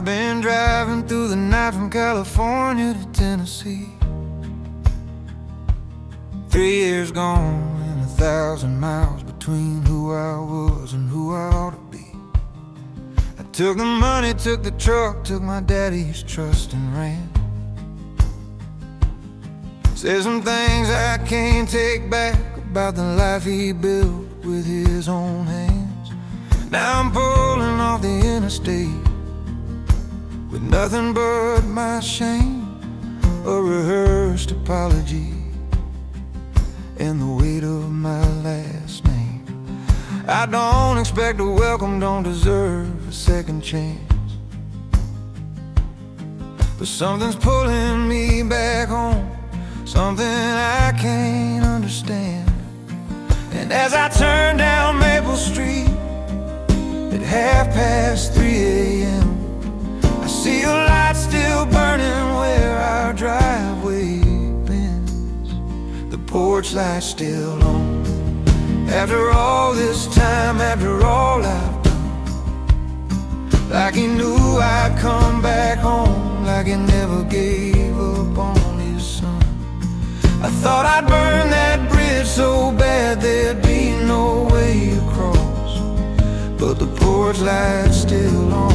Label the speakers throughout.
Speaker 1: I've been driving through the night from California to Tennessee. 3 years gone and 1,000 miles between who I was and who I ought to be. I took the money, took the truck, took my daddy's trust and ran. Said some things I can't take back about the life he built with his own hands. Now I'm pulling off the interstate with nothing but my shame, a rehearsed apology, and the weight of my last name. I don't expect a welcome, don't deserve a second chance, but something's pulling me back home, something I can't understand. And as I turn down Maple Street at 3:30 a.m., I see a light still burning where our driveway bends. The porch light's still on. After all this time, after all I've done, like he knew I'd come back home, like he never gave up on his son. I thought I'd burn that bridge so bad there'd be no way across, but the porch light's still on.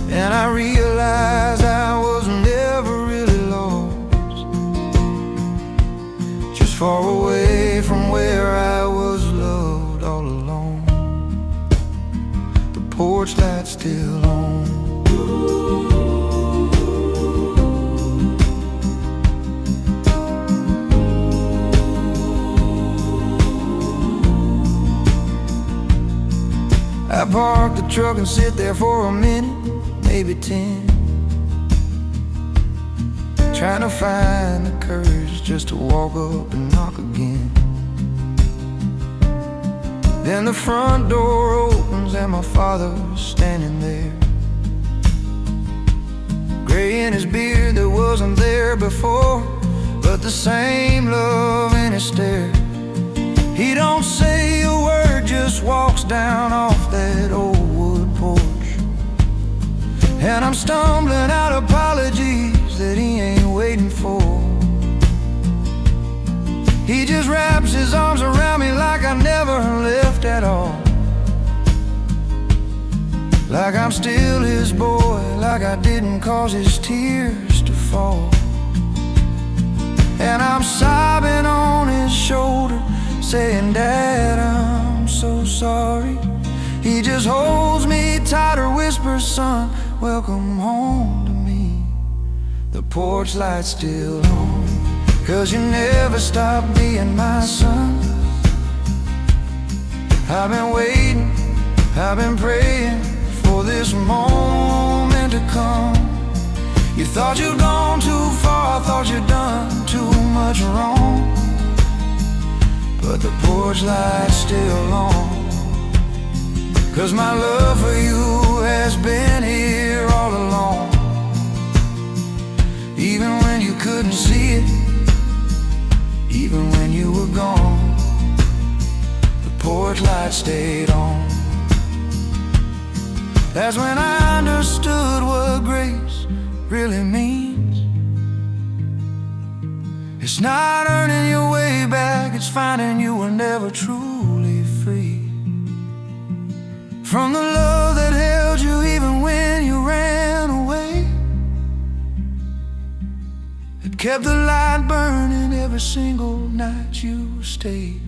Speaker 1: And I realized I was never really lost, just far away from where I was loved all along. The porch light's still on. I park the truck and sit there for a minute, maybe 10, trying to find the courage just to walk up and knock again. Then the front door opens and my father's standing there, gray in his beard that wasn't there before, but the same love in his stare. He don't say a word, just walks down off that old wood porch, and I'm stumbling out apologies that he ain't waiting for. He just wraps his arms around me like I never left at all, like I'm still his boy, like I didn't cause his tears to fall. And I'm sobbing on his shoulder, saying, Dad, I'm so sorry. He just holds me tighter, whispers, son, welcome home to me. The porch light's still on, 'cause you never stop being my son. I've been waiting, I've been praying for this moment to come. You thought you'd gone too far, thought you'd done too much wrong, but the porch light's still on, 'cause my love for you has been here all along. Even when you couldn't see it, even when you were gone, the porch light stayed on. That's when I understood what grace really means. It's not earning your way back, it's finding you were never truly free from the love that held you even when you ran away. It kept the light burning every single night you stayed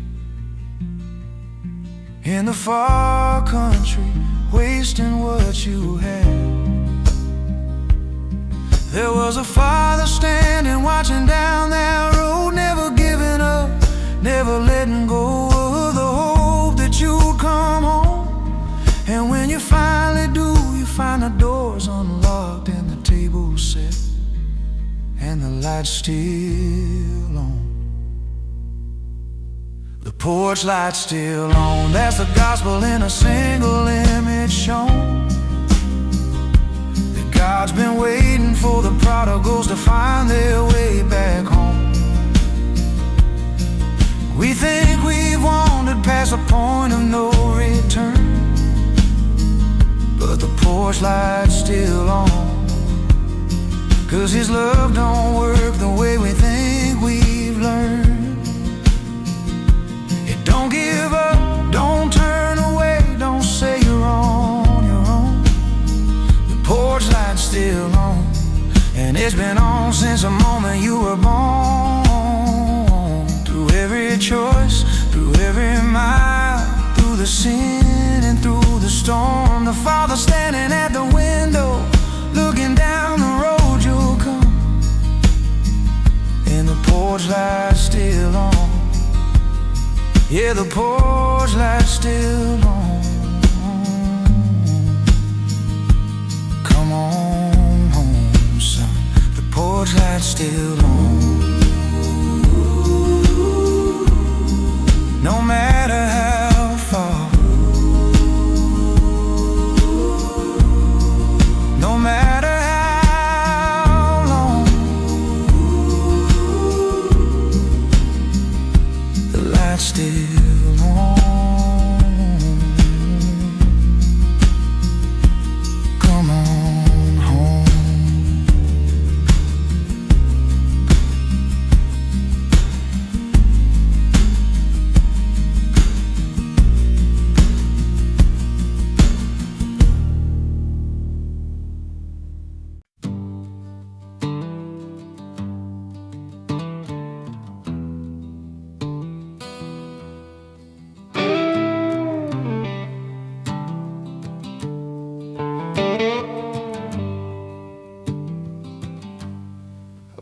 Speaker 1: in the far country, wasting what you had. There was a father standing, watching down that road, never giving up, never letting go of the hope that you'd come home. And when you finally do, you find the doors unlocked and the table set, and the light's still on. The porch light's still on. That's the gospel in a single image shown. God's been waiting for the prodigals to find their way back home. We think we've wandered past a point of no return, but but the porch light's still on. 'Cause his love don't work the way we think we've learned. It don't give up, don't turn away, don't say you're on your own. The porch light's still on, and it's been on since the moment you were born. Through every choice, through every mile, through the sin and through the storm, the Father standing at the window, looking down the road you'll come. And the porch light's still on. Yeah, the porch light's still on. Come on home, son, the porch light's still on. No matter how far, no matter how long, the light's still on. Come on home.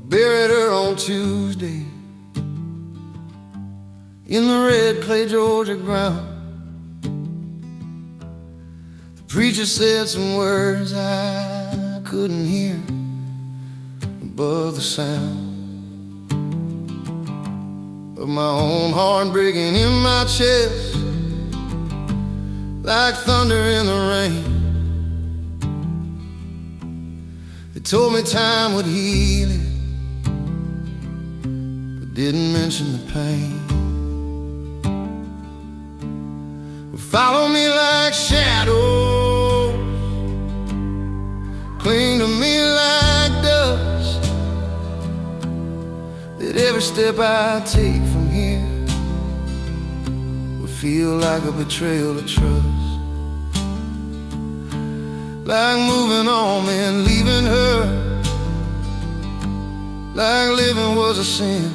Speaker 1: Buried her on Tuesday in the red clay Georgia ground. The preacher said some words I couldn't hear above the sound of my own heart breaking in my chest like thunder in the rain. They told me time would heal it, didn't mention the pain. Follow me like shadows, cling to me like dust, that every step I take from here would feel like a betrayal of trust. Like moving on and leaving her, like living was a sin.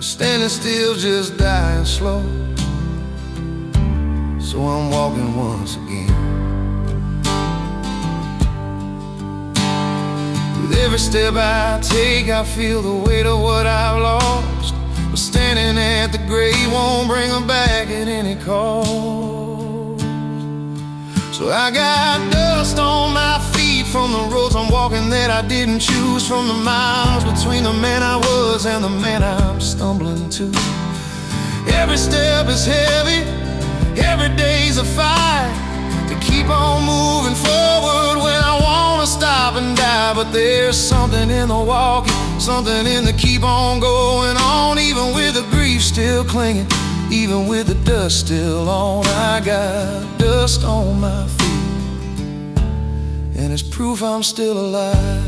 Speaker 1: Standing still, just dying slow. So I'm walking once again. With every step I take, I feel the weight of what I've lost. But standing at the grave won't bring her back at any cost. So I got dust on my feet from the roads I'm walking that I didn't choose, from the miles between the man I was and the man I'm stumbling to. Every step is heavy, every day's a fight to keep on moving forward when I wanna stop and die. But there's something in the walking, something in the keep on going on, even with the grief still clinging, even with the dust still on. I got dust on my feet, and it's proof I'm still alive.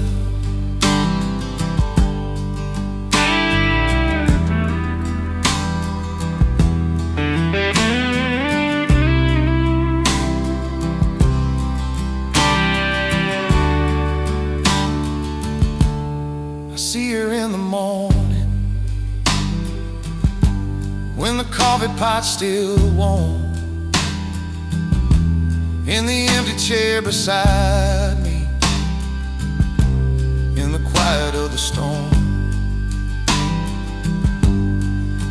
Speaker 1: I see her in the morning when the coffee pot's still warm, in the empty chair beside me, in the quiet of the storm.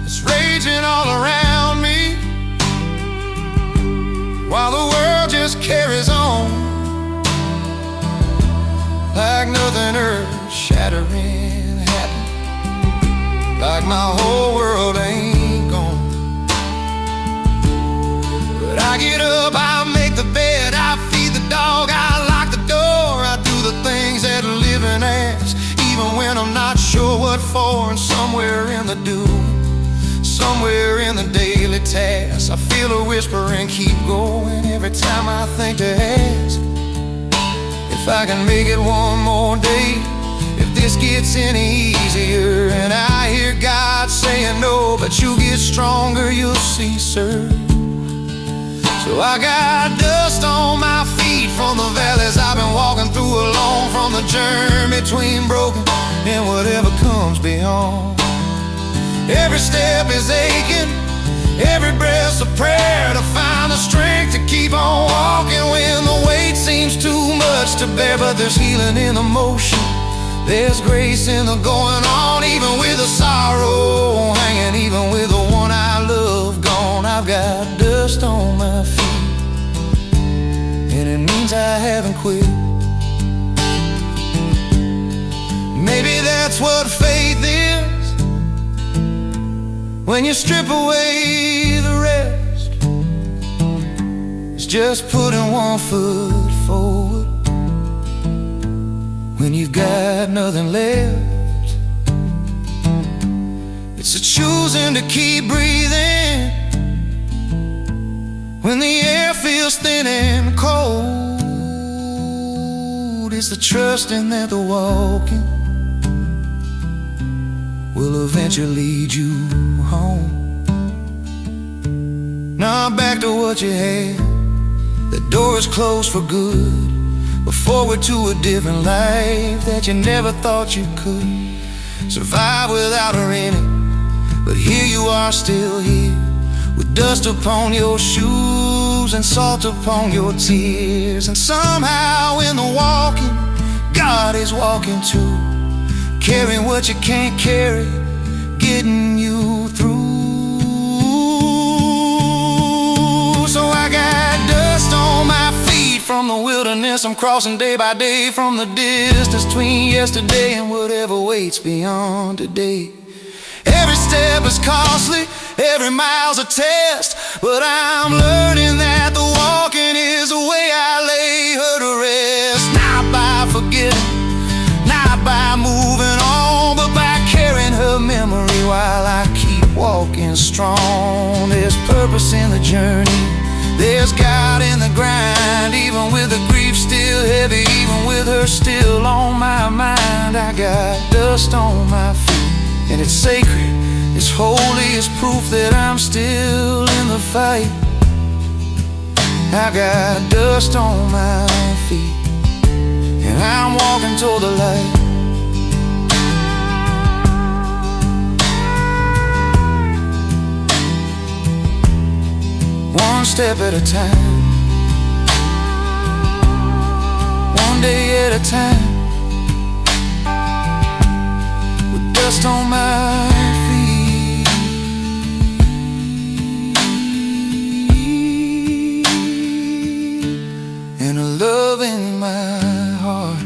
Speaker 1: It's raging all around me while the world just carries on, like nothing earth-shattering happened, like my whole world ain't gone. But I get up, I make the bed, I feed the dog, I lock the door, I do the things that a living asks, even when I'm not sure what for. And somewhere in the doom, somewhere in the daily task. I feel her whispering, keep going, every time I think to ask if I can make it one more day, if this gets any easier. And I hear God saying no, but you get stronger, you'll see, sir. So I got dust on my feet from the valleys I've been walking through alone, from the journey between broken and whatever comes beyond. Every step is aching, every breath's a prayer to find the strength to keep on walking when the weight seems too much to bear. But there's healing in the motion, there's grace in the going on, even with the sorrow hanging, even with the one I love gone. I've got dust on my feet, and it means I haven't quit. Maybe that's what faith is, when you strip away the rest. It's just putting one foot forward when you've got nothing left. It's a choosing to keep breathing when the air feels thin and cold. It's the trusting that the walking will eventually lead you home. Now back to what you had. The door is closed for good, but forward to a different life that you never thought you could survive without her in it. But here you are, still here, with dust upon your shoes and salt upon your tears. And somehow in the walking, God is walking too, carrying what you can't carry, getting you through. So I got dust on my feet from the wilderness I'm crossing day by day, from the distance between yesterday and whatever waits beyond today. Every step is costly, every mile's a test, but I'm learning that the walking is the way I lay her to rest. Not by forgetting, not by moving on, but by carrying her memory while I keep walking strong. There's purpose in the journey, there's God in the grind, even with the grief still heavy, even with her still on my mind. I got dust on my feet, and it's sacred, it's holy, it's proof that I'm still in the fight. I got dust on my feet, and I'm walking toward the light. One step at a time, one day at a time, with dust on my feet and a love in my heart.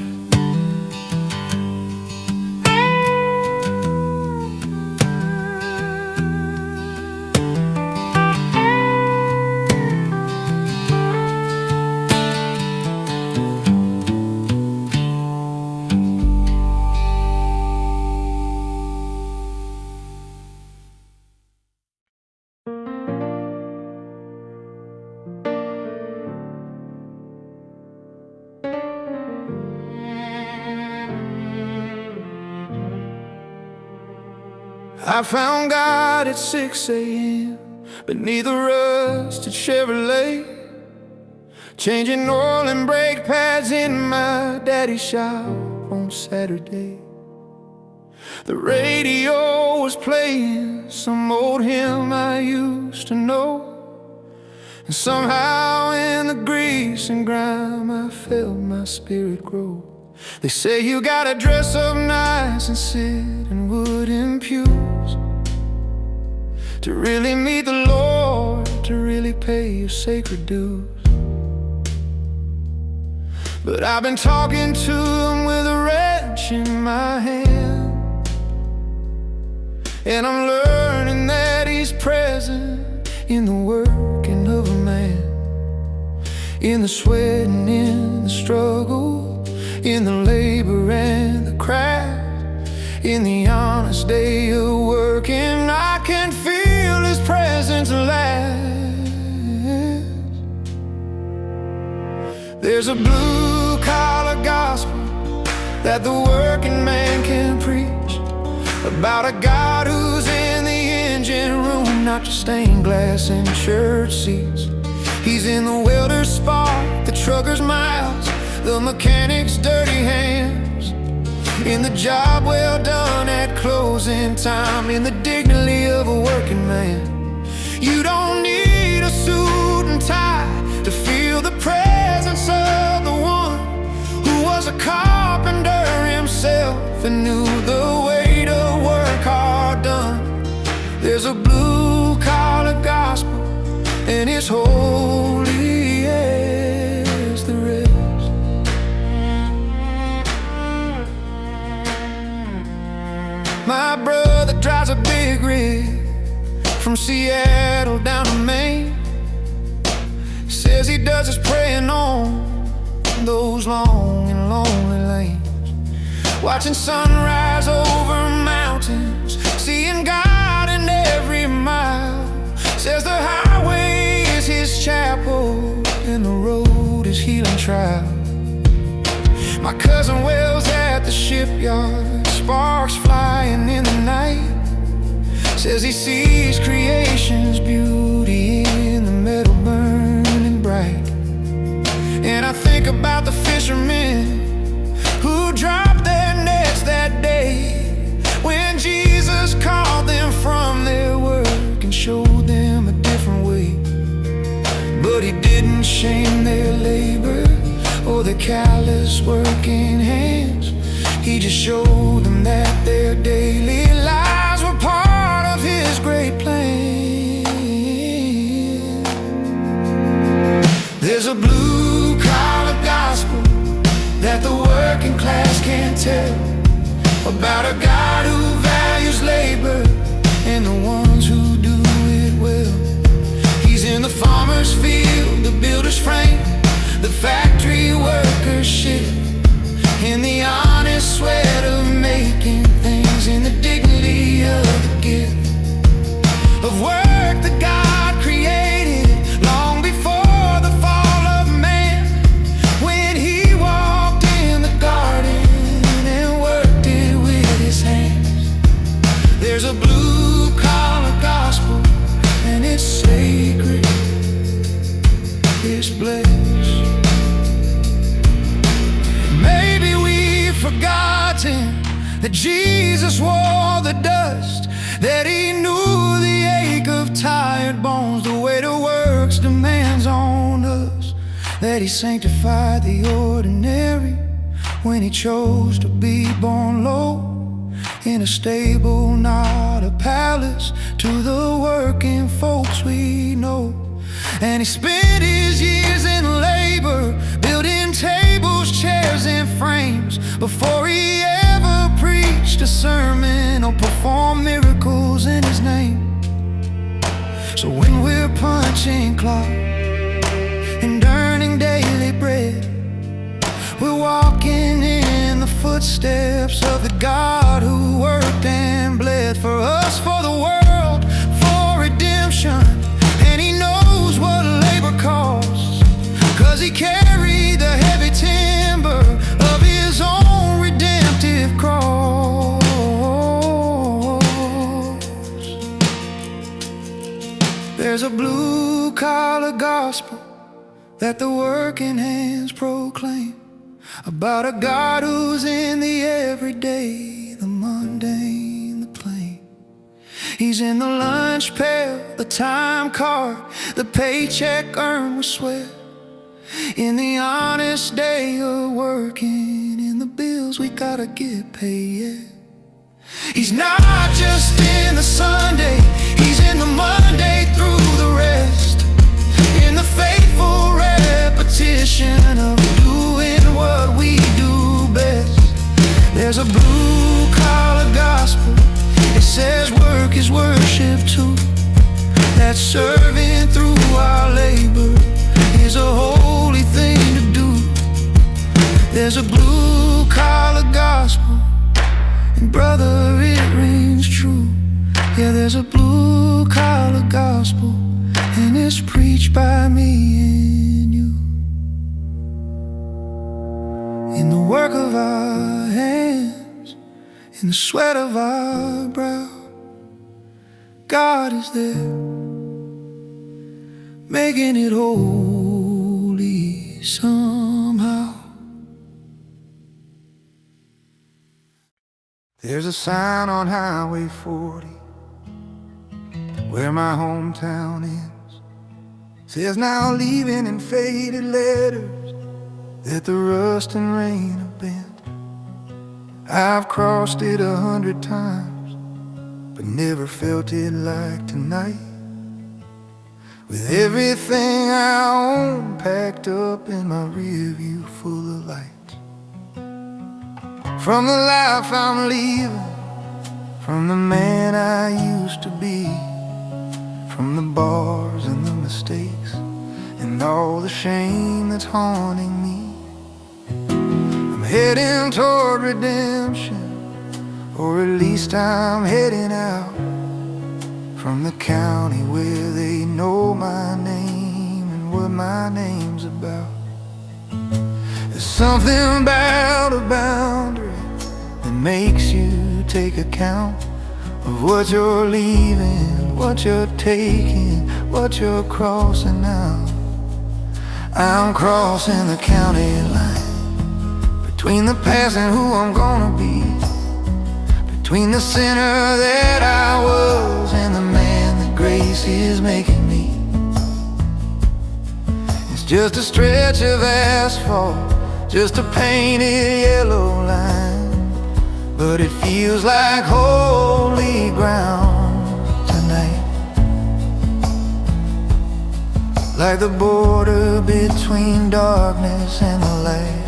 Speaker 1: I found God at 6 a.m. beneath a rusted Chevrolet, changing oil and brake pads in my daddy's shop on Saturday. The radio was playing some old hymn I used to know, and somehow in the grease and grime I felt my spirit grow. They say you gotta dress up nice and sit in wooden pews to really meet the Lord, to really pay your sacred dues. But I've been talking to him with a wrench in my hand, and I'm learning that he's present in the working of a man, in the sweat and in the struggle, in the labor and the craft, in the honest day of working. I can feel his presence last There's a blue-collar gospel that the working man can preach, about a God who's in the engine room, not just stained glass and church seats. He's in the welder's spark, the trucker's miles, the mechanic's dirty hands, in the job well done at closing time, in the dignity of a working man. You don't need a suit and tie to feel the presence of the one who was a carpenter himself and knew the way to work hard done. There's a blue-collar gospel, and it's holy as the rest. My brother drives a big rig from Seattle down to Maine. Says he does his praying on those long and lonely lanes, watching sunrise over mountains, seeing God in every mile. Says the highway is his chapel and the road is healing trial. My cousin wails at the shipyard, sparks flying in the night. Says he sees creation's beauty in the metal burning bright. And I think about the fishermen who dropped their nets that day, when Jesus called them from their work and showed them a different way. But he didn't shame their labor or their callous working hands. He just showed them that their daily lives were part of his great plan. There's a blue-collar gospel that the working class can't tell, about a God who values labor and the ones who do it well. He's in the farmer's field, the builder's frame, the factory worker's shift, in the honest sweat of making things, in the dignity of the gift of work that God created long before the fall of man, when he walked in the garden and worked it with his hands. There's a blue-collar gospel, and it's sacred, it's blessed. Maybe we've forgotten that Jesus wore the dust, that he knew the ache of tired bones, the weight of work's demands on us, that he sanctified the ordinary when he chose to be born low in a stable, not a palace, to the working folks we know. And he spent his years in labor, building tables, chairs, and frames, before he ever preached a sermon or performed miracles in his name. So when we're punching clock and earning daily bread, we're walking in the footsteps of the God who worked and bled for us, for the world, for redemption. And he knows what labor costs, 'cause he carried the heavy timber of his own redemptive cross. There's a blue-collar gospel that the working hands proclaim, about a God who's in the everyday, the mundane, the plain. He's in the lunch pail, the time card, the paycheck earned with sweat, in the honest day of working, in the bills we gotta get paid, yeah. He's not just in the Sunday, he's in the Monday through the rest, in the faithful repetition of doing what we do best. There's a blue-collar gospel, it says work is worship too, that serving through our labor is a holy thing to do. There's a blue-collar gospel, and brother, it rings true. Yeah, there's a blue-collar gospel, and it's preached by me and you. in the work of our hands, in the sweat of our brow. God is there, making it holy somehow. There's a sign on Highway 40 where my hometown ends. Says now leaving in faded letters that the rust and rain have bent. I've crossed it 100 times, but never felt it like tonight. With everything I own packed up in my rear view full of lights. From the life I'm leaving, from the man I used to be, from the bars and the mistakes and all the shame that's haunting me. I'm heading toward redemption, or at least I'm heading out from the county where they know my name and what my name's about. There's something about a boundary that makes you take account of what you're leaving, what you're taking, what you're crossing now. I'm crossing the county line between the past and who I'm gonna be, between the sinner that I was and the man that grace is making me. It's just a stretch of asphalt, just a painted yellow line, but it feels like holy ground tonight. Like the border between darkness and the light.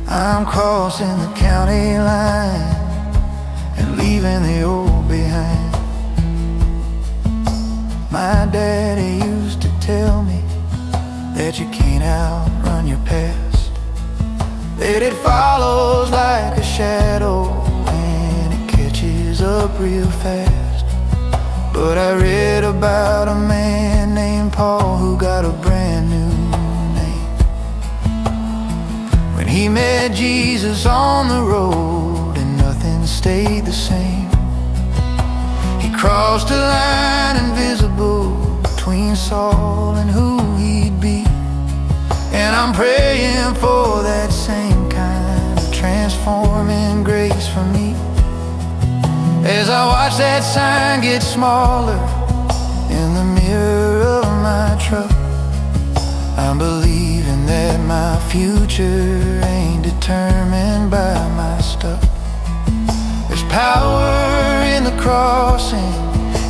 Speaker 1: I'm crossing the county line and leaving the old behind. My daddy used to tell me that you can't outrun your past, that it follows like a shadow and it catches up real fast. But I read about a man named Paul who got a brand new name when he met Jesus on the road and nothing stayed the same. He crossed a line invisible between Saul and who he'd be. And I'm praying for that same kind of transforming grace for me. As I watch that sign get smaller in the mirror of my truck, I'm believing that my future ain't determined by my stuff. There's power in the crossing,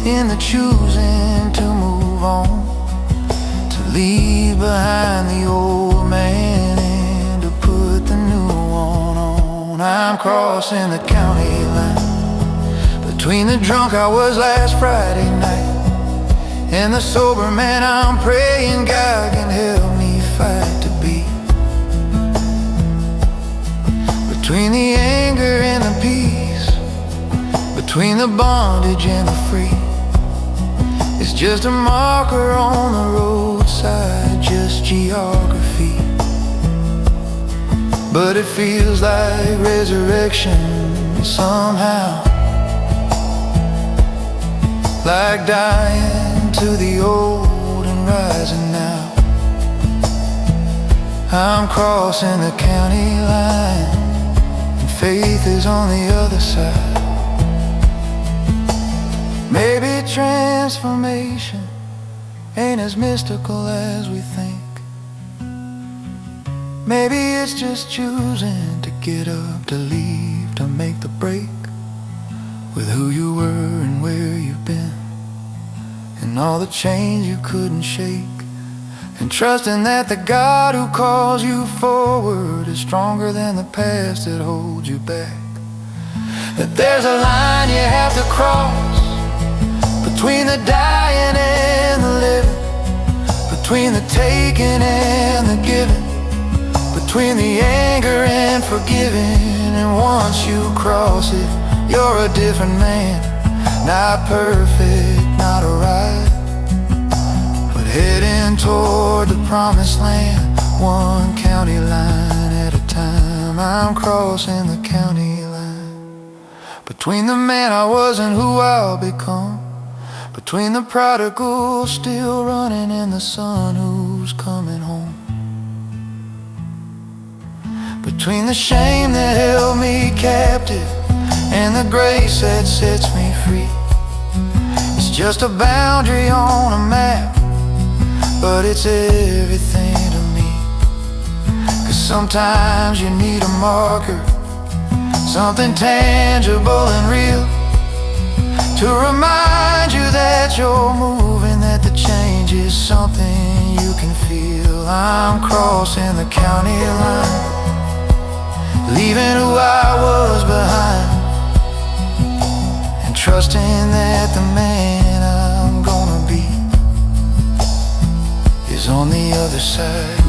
Speaker 1: in the choosing to move on, to leave behind the old man and to put the new one on. I'm crossing the county line between the drunk I was last Friday night and the sober man I'm praying God can help me fight to be. Between the anger and the peace, between the bondage and the free. It's just a marker on the roadside, just geography. But it feels like resurrection somehow, like dying to the old and rising now. I'm crossing the county line and faith is on the other side. Maybe transformation ain't as mystical as we think. Maybe it's just choosing to get up, to leave, to make the break with who you were and where you've been, and all the chains you couldn't shake, and trusting that the God who calls you forward is stronger than the past that holds you back. That there's a line you have to cross between the dying and the living, between the taking and the giving, between the anger and forgiving. And once you cross it, you're a different man. Not perfect, not alright, but heading toward the promised land, one county line at a time. I'm crossing the county line between the man I was and who I'll become, between the prodigal still running and the son who's coming home, between the shame that held me captive and the grace that sets me free. It's just a boundary on a map, but it's everything to me. 'Cause sometimes you need a marker, something tangible and real, to remind you that you're moving, that the change is something you can feel. I'm crossing the county line, leaving who I was behind, and trusting that the man I'm gonna be is on the other side.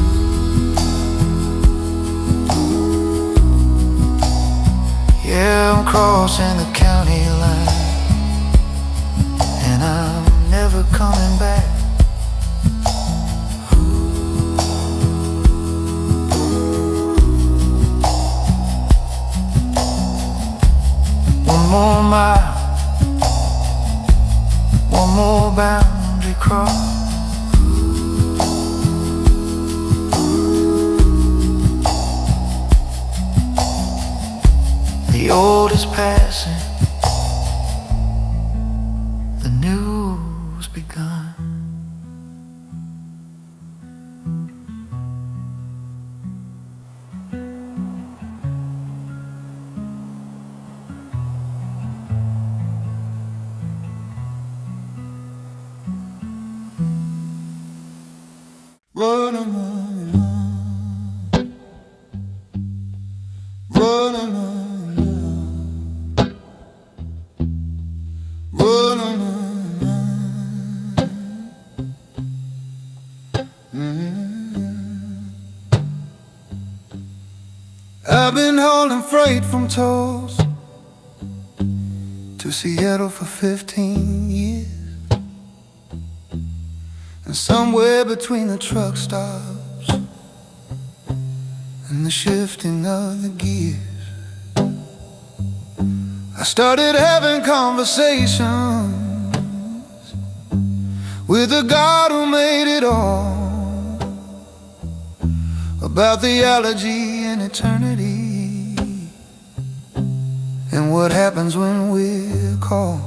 Speaker 1: Yeah, I'm crossing the county line, and I'm never coming back. One more mile, one more boundary cross. The old is passing, the new's begun. Run, run, run, run, I've been hauling freight from Tulsa to Seattle for 15 years, and somewhere between the truck stops and the shifting of the gears, I started having conversations with the God who made it all, about theology and eternity, and what happens when we're called.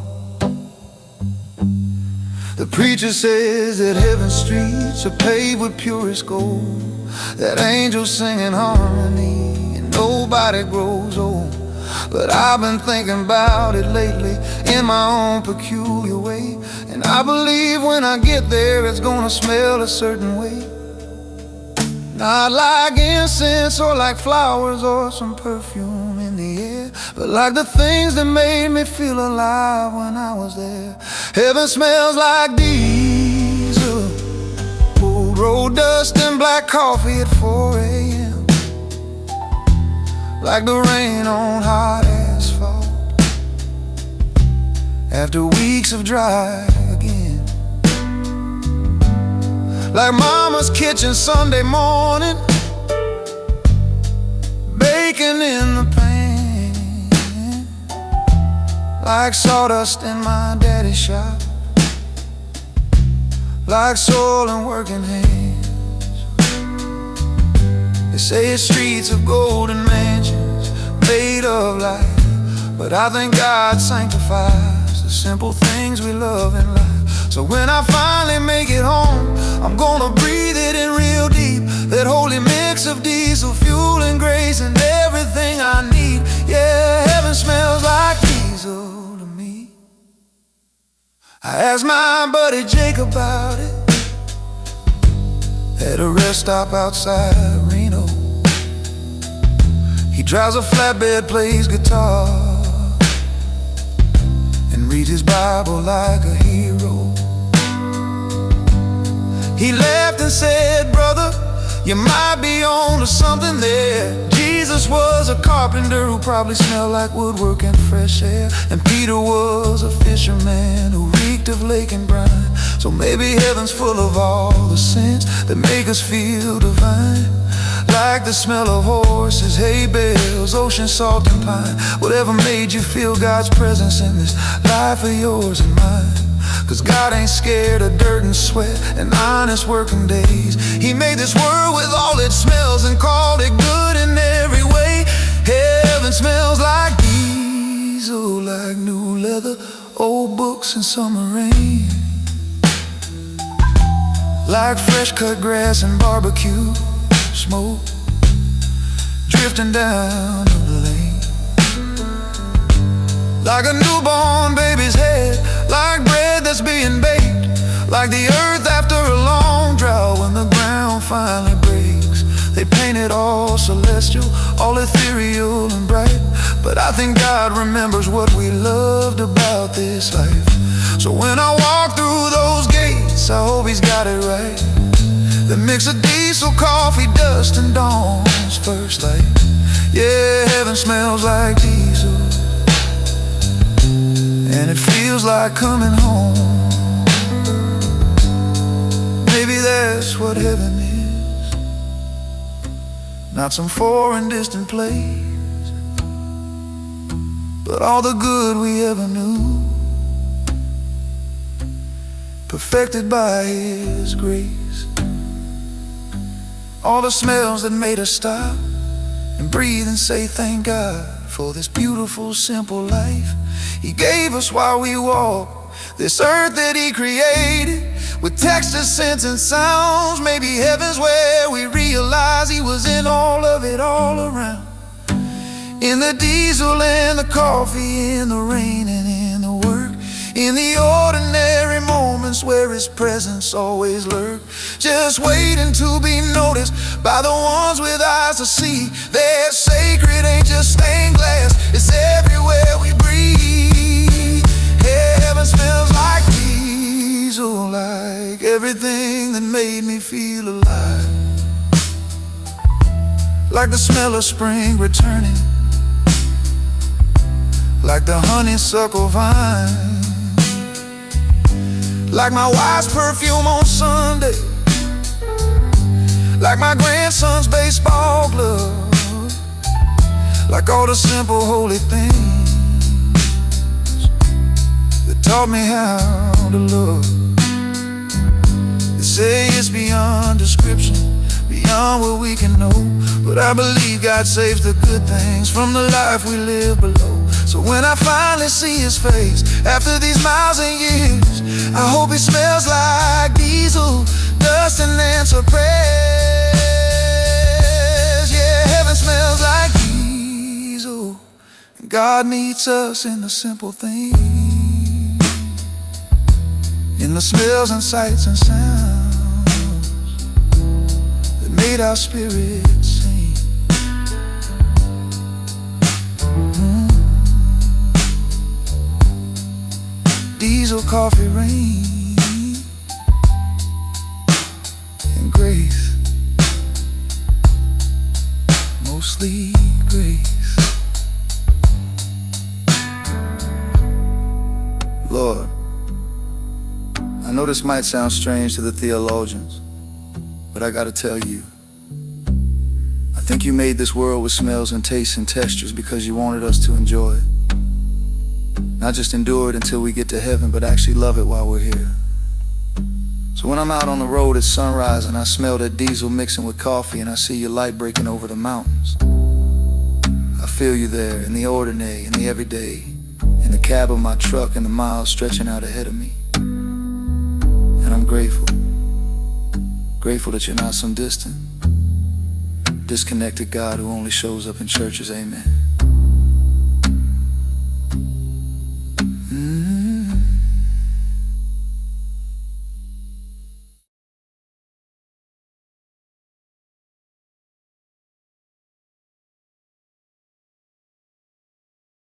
Speaker 1: The preacher says that heaven's streets are paved with purest gold, that angels sing in harmony and nobody grows old. But I've been thinking about it lately in my own peculiar way, and I believe when I get there it's gonna smell a certain way. Not like incense or like flowers or some perfume in the air, but like the things that made me feel alive when I was there. Heaven smells like diesel, old road dust and black coffee at 4 a.m., like the rain on hot asphalt after weeks of dry again, like mama's kitchen Sunday morning, bacon in the pan, like sawdust in my daddy's shop, like soil and working hands. They say it's streets of gold and mansions made of light, but I think God sanctifies the simple things we love in life. So when I finally make it home, I'm gonna breathe it in real deep, that holy mix of diesel fuel and grace and everything I need. Yeah, heaven smells like diesel to me. I asked my buddy Jake about it at a rest stop outside Reno. He drives a flatbed, plays guitar, and reads his Bible like a hero. He laughed and said, "Brother, you might be on to something there. Jesus was a carpenter who probably smelled like woodwork and fresh air, and Peter was a fisherman who reeked of lake and brine. So maybe heaven's full of all the scents that make us feel divine. like the smell of horses, hay bales, ocean salt and pine. Whatever made you feel God's presence in this life of yours and mine. Cause God ain't scared of dirt and sweat and honest working days. He made this world with all its smells and called it good in every way. Heaven smells like diesel, like new leather, old books and summer rain. Like fresh cut grass and barbecue smoke drifting down the lane. Like a newborn baby's head, like bread that's being baked, like the earth after a long drought when the ground finally breaks. They paint it all celestial, all ethereal and bright, but I think God remembers what we loved about this life. So when I walk through those gates, I hope He's got it right. The mix of diesel, coffee, dust, and dawn's first light. Yeah, heaven smells like diesel, and it feels like coming home. Maybe that's what heaven is, not some foreign distant place, but all the good we ever knew, perfected by His grace. All the smells that made us stop and breathe and say thank God for this beautiful, simple life He gave us while we walk this earth that He created with textures, scents, and sounds. Maybe heaven's where we realize He was in all of it all around. In the diesel and the coffee, in the rain and in the work, in the ordinary moments where His presence always lurks, just waiting to be noticed by the ones with eyes to see. They're sacred, ain't just stained glass, it's everywhere we breathe. Heaven smells like diesel, like everything that made me feel alive. Like the smell of spring returning, like the honeysuckle vine, like my wife's perfume on Sunday, like my grandson's baseball glove, like all the simple holy things that taught me how to love. They say it's beyond description, beyond what we can know, but I believe God saves the good things from the life we live below. So when I finally see His face after these miles and years, I hope He smells like diesel, dust, and answer prayers. Yeah, heaven smells like diesel, and God meets us in the simple things, in the smells and sights and sounds that made our spirits sing. Diesel, coffee, rain, and grace, mostly grace. Lord, I know this might sound strange to the theologians, but I gotta tell you, I think You made this world with smells and tastes and textures because You wanted us to enjoy it. Not just endure it until we get to heaven, but actually love it while we're here. So when I'm out on the road at sunrise and I smell that diesel mixing with coffee and I see Your light breaking over the mountains, I feel You there in the ordinary, in the everyday, in the cab of my truck and the miles stretching out ahead of me. And I'm grateful that You're not some distant, disconnected God who only shows up in churches. Amen.